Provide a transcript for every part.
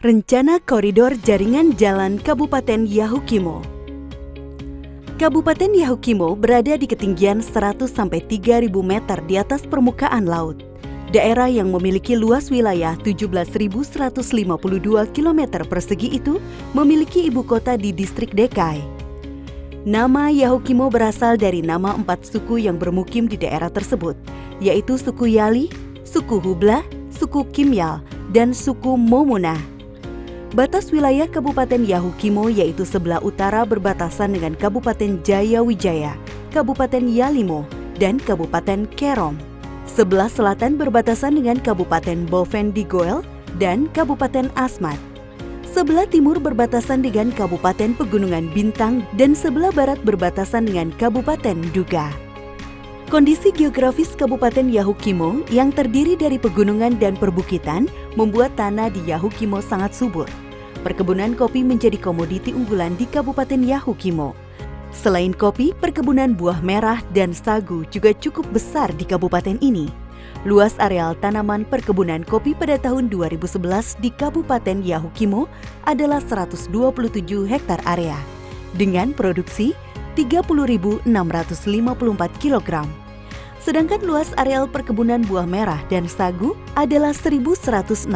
Rencana Koridor Jaringan Jalan Kabupaten Yahukimo. Kabupaten Yahukimo berada di ketinggian 100-3.000 meter di atas permukaan laut. Daerah yang memiliki luas wilayah 17.152 km persegi itu memiliki ibu kota di distrik Dekai. Nama Yahukimo berasal dari nama 4 suku yang bermukim di daerah tersebut, yaitu suku Yali, suku Hubla, suku Kimyal, dan suku Momuna. Batas wilayah Kabupaten Yahukimo yaitu sebelah utara berbatasan dengan Kabupaten Jayawijaya, Kabupaten Yalimo, dan Kabupaten Kerom. Sebelah selatan berbatasan dengan Kabupaten Boven Digoel dan Kabupaten Asmat. Sebelah timur berbatasan dengan Kabupaten Pegunungan Bintang dan sebelah barat berbatasan dengan Kabupaten Duga. Kondisi geografis Kabupaten Yahukimo yang terdiri dari pegunungan dan perbukitan membuat tanah di Yahukimo sangat subur. Perkebunan kopi menjadi komoditi unggulan di Kabupaten Yahukimo. Selain kopi, perkebunan buah merah dan sagu juga cukup besar di kabupaten ini. Luas areal tanaman perkebunan kopi pada tahun 2011 di Kabupaten Yahukimo adalah 127 hektar area, dengan produksi 30.654 kg. Sedangkan luas areal perkebunan buah merah dan sagu adalah 1.116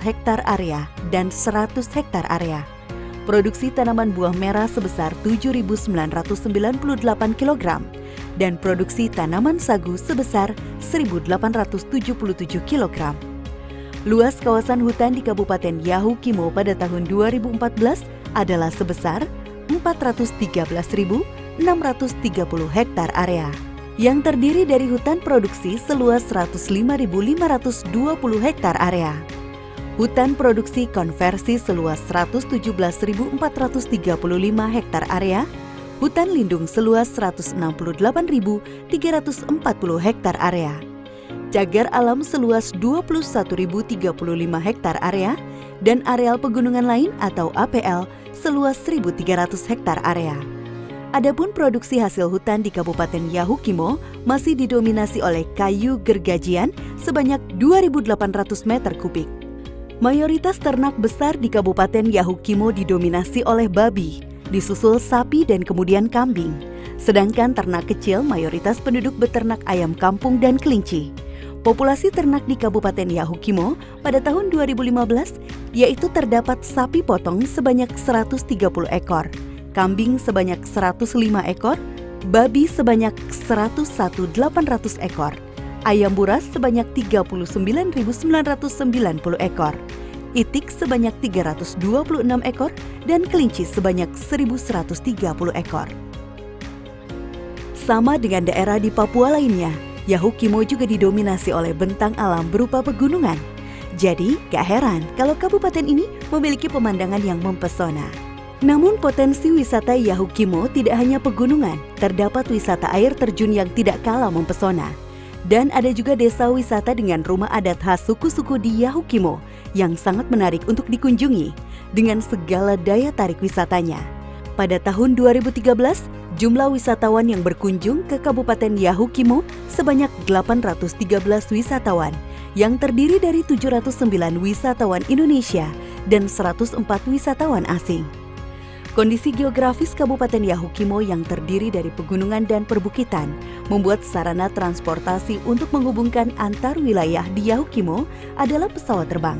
hektar area dan 100 hektar area. Produksi tanaman buah merah sebesar 7.998 kg dan produksi tanaman sagu sebesar 1.877 kg. Luas kawasan hutan di Kabupaten Yahukimo pada tahun 2014 adalah sebesar 413.630 hektar area, yang terdiri dari hutan produksi seluas 105.520 hektar area, hutan produksi konversi seluas 117.435 hektar area, hutan lindung seluas 168.340 hektar area, cagar alam seluas 21.035 hektar area, dan areal pegunungan lain atau APL seluas 1.300 hektar area. Adapun produksi hasil hutan di Kabupaten Yahukimo masih didominasi oleh kayu gergajian sebanyak 2.800 meter kubik. Mayoritas ternak besar di Kabupaten Yahukimo didominasi oleh babi, disusul sapi dan kemudian kambing. Sedangkan ternak kecil mayoritas penduduk beternak ayam kampung dan kelinci. Populasi ternak di Kabupaten Yahukimo pada tahun 2015 yaitu terdapat sapi potong sebanyak 130 ekor, kambing sebanyak 105 ekor, babi sebanyak 101.800 ekor, ayam buras sebanyak 39.990 ekor, itik sebanyak 326 ekor, dan kelinci sebanyak 1.130 ekor. Sama dengan daerah di Papua lainnya, Yahukimo juga didominasi oleh bentang alam berupa pegunungan. Jadi, gak heran kalau kabupaten ini memiliki pemandangan yang mempesona. Namun potensi wisata Yahukimo tidak hanya pegunungan, terdapat wisata air terjun yang tidak kalah mempesona. Dan ada juga desa wisata dengan rumah adat khas suku-suku di Yahukimo yang sangat menarik untuk dikunjungi dengan segala daya tarik wisatanya. Pada tahun 2013, jumlah wisatawan yang berkunjung ke Kabupaten Yahukimo sebanyak 813 wisatawan yang terdiri dari 709 wisatawan Indonesia dan 104 wisatawan asing. Kondisi geografis Kabupaten Yahukimo yang terdiri dari pegunungan dan perbukitan membuat sarana transportasi untuk menghubungkan antar wilayah di Yahukimo adalah pesawat terbang.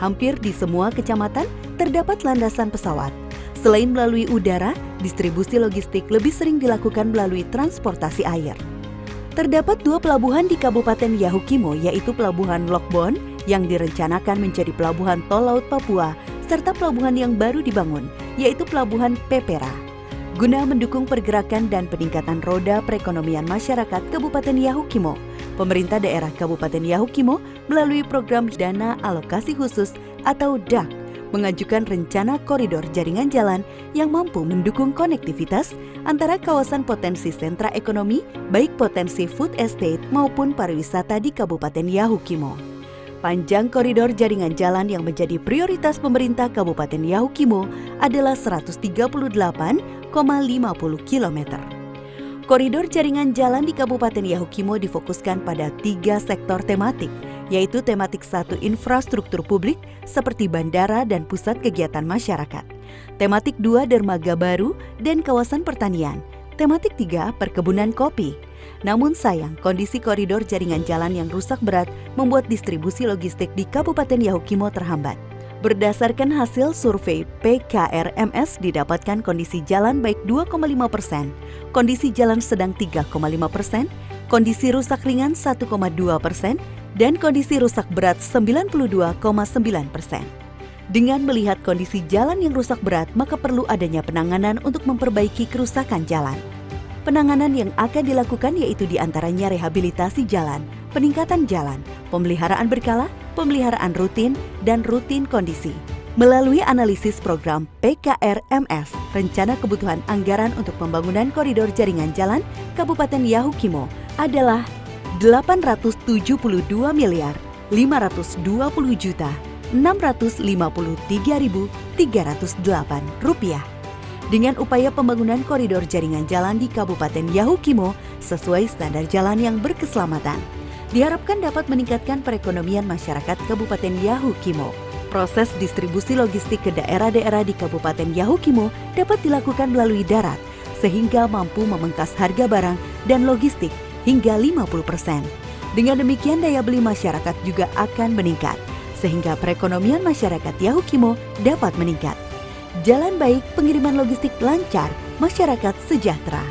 Hampir di semua kecamatan terdapat landasan pesawat. Selain melalui udara, distribusi logistik lebih sering dilakukan melalui transportasi air. Terdapat 2 pelabuhan di Kabupaten Yahukimo, yaitu Pelabuhan Lokbon yang direncanakan menjadi pelabuhan tol laut Papua, serta pelabuhan yang baru dibangun, yaitu Pelabuhan Pepera. Guna mendukung pergerakan dan peningkatan roda perekonomian masyarakat Kabupaten Yahukimo, pemerintah daerah Kabupaten Yahukimo melalui program Dana Alokasi Khusus atau DAK mengajukan rencana koridor jaringan jalan yang mampu mendukung konektivitas antara kawasan potensi sentra ekonomi, baik potensi food estate maupun pariwisata di Kabupaten Yahukimo. Panjang koridor jaringan jalan yang menjadi prioritas pemerintah Kabupaten Yahukimo adalah 138,50 km. Koridor jaringan jalan di Kabupaten Yahukimo difokuskan pada 3 sektor tematik, yaitu tematik 1 infrastruktur publik seperti bandara dan pusat kegiatan masyarakat. Tematik 2 dermaga baru dan kawasan pertanian. Tematik 3 perkebunan kopi. Namun sayang, kondisi koridor jaringan jalan yang rusak berat membuat distribusi logistik di Kabupaten Yahukimo terhambat. Berdasarkan hasil survei PKRMS didapatkan kondisi jalan baik 2,5%, kondisi jalan sedang 3,5%, kondisi rusak ringan 1,2%, dan kondisi rusak berat 92,9%. Dengan melihat kondisi jalan yang rusak berat, maka perlu adanya penanganan untuk memperbaiki kerusakan jalan. Penanganan yang akan dilakukan yaitu diantaranya rehabilitasi jalan, peningkatan jalan, pemeliharaan berkala, pemeliharaan rutin, dan rutin kondisi. Melalui analisis program PKRMS, rencana kebutuhan anggaran untuk pembangunan koridor jaringan jalan Kabupaten Yahukimo adalah 872 miliar 520 juta 653.308 rupiah. Dengan upaya pembangunan koridor jaringan jalan di Kabupaten Yahukimo sesuai standar jalan yang berkeselamatan, diharapkan dapat meningkatkan perekonomian masyarakat Kabupaten Yahukimo. Proses distribusi logistik ke daerah-daerah di Kabupaten Yahukimo dapat dilakukan melalui darat, sehingga mampu memangkas harga barang dan logistik hingga 50%. Dengan demikian daya beli masyarakat juga akan meningkat, sehingga perekonomian masyarakat Yahukimo dapat meningkat. Jalan baik, pengiriman logistik lancar, masyarakat sejahtera.